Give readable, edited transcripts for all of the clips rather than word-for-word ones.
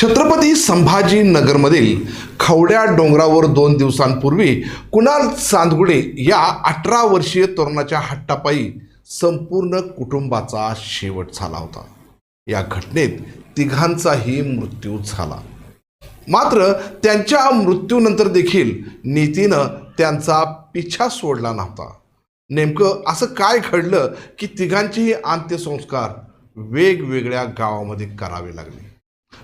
छत्रपती संभाजीनगरमधील खवड्या डोंगरावर 2 दिवसांपूर्वी कुणाल चांदगुडे या 18 वर्षीय तरुणाच्या हट्टापायी संपूर्ण कुटुंबाचा शेवट झाला होता। या घटनेत तिघांचाही मृत्यू झाला। मात्र त्यांच्या मृत्यूनंतर देखील नीतीनं त्यांचा पिछा सोडला नव्हता। नेमकं असं काय घडलं की तिघांचेही अंत्यसंस्कार वेगवेगळ्या गावामध्ये करावे लागले।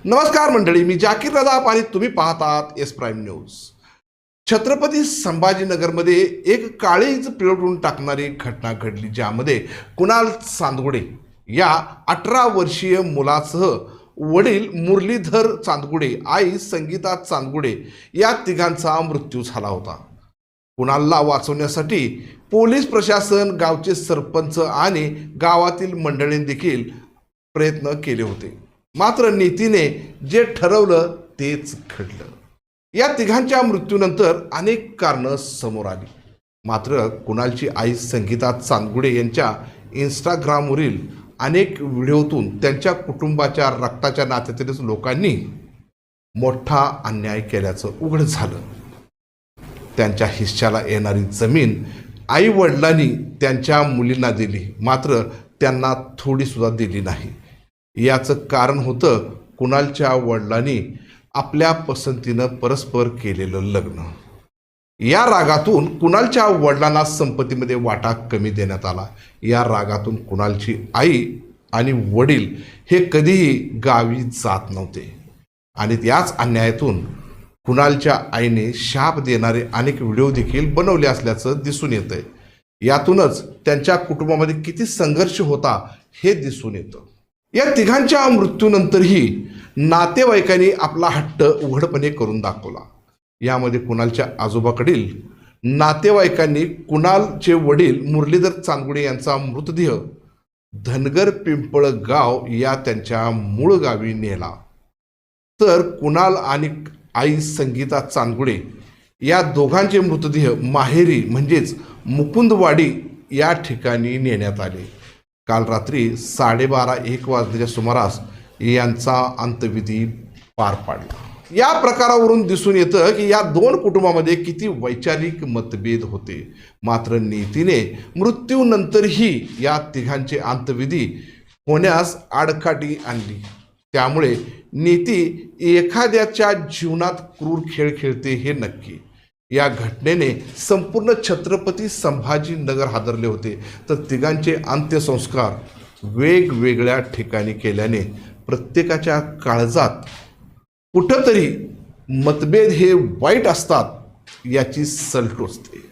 नमस्कार मंडळी, मी जाकीर रजाप आणि तुम्ही पाहतात एस प्राईम न्यूज। छत्रपती संभाजीनगरमध्ये एक काळीज पिळवून टाकणारी घटना घडली, ज्यामध्ये कुणाल चांदगुडे या 18 वर्षीय मुलासह वडील मुरलीधर चांदगुडे, आई संगीता चांदगुडे या तिघांचा मृत्यू झाला होता। कुणालला वाचवण्यासाठी पोलीस प्रशासन, गावचे सरपंच आणि गावातील मंडळींनी देखील प्रयत्न केले होते। मात्र नीतीने जे ठरवलं तेच घडलं। या तिघांच्या मृत्यूनंतर अनेक कारणं समोर आली। मात्र कुणालची आई संगीता चांदगुडे यांच्या इंस्टाग्रामवरील अनेक व्हिडिओतून त्यांच्या कुटुंबाच्या रक्ताच्या नात्यातील लोकांनी मोठा अन्याय केल्याचं उघड झालं। त्यांच्या हिश्श्याला येणारी जमीन आई वडिलांनी त्यांच्या मुलींना दिली, मात्र त्यांना थोडीसुद्धा दिली नाही। याचं कारण होतं कुणालच्या वडिलांनी आपल्या पसंतीनं परस्पर केलेलं लग्न। या रागातून कुणालच्या वडिलांना संपत्तीमध्ये वाटा कमी देण्यात आला। या रागातून कुणालची आई आणि वडील हे कधीही गावी जात नव्हते आणि याच अन्यायातून कुणालच्या आईने शाप देणारे अनेक व्हिडिओ देखील बनवले असल्याचं दिसून येतंय। यातूनच त्यांच्या कुटुंबामध्ये किती संघर्ष होता हे दिसून येतं। या तिघांच्या मृत्यूनंतरही नातेवाईकांनी आपला हट्ट उघडपणे करून दाखवला। यामध्ये कुणालच्या आजोबाकडील नातेवाईकांनी कुणालचे वडील मुरलीधर चांदगुडे यांचा मृतदेह धनगर पिंपळगाव या त्यांच्या मूळ गावी नेला, तर कुणाल आणि आई संगीता चांदगुडे या दोघांचे मृतदेह माहेरी म्हणजेच मुकुंदवाडी या ठिकाणी नेण्यात आले। काल रात्री 12:30-1 वाजल्याच्या सुमारास यांचा अंत्यविधी पार पडला। या प्रकारावरून दिसून येतं की या दोन कुटुंबामध्ये किती वैचारिक मतभेद होते। मात्र नीतीने मृत्यूनंतरही या तिघांचे अंत्यविधी होण्यास आडकाठी आणली। त्यामुळे नीती एखाद्याच्या जीवनात क्रूर खेळ खेळते हे नक्की। या घटनेने संपूर्ण छत्रपती संभाजीनगर हादरले होते, तर तिघांचे अंत्यसंस्कार वेगवेगळ्या ठिकाणी केल्याने प्रत्येकाच्या काळजात कुठंतरी मतभेद हे वाईट असतात याची सल टोचते।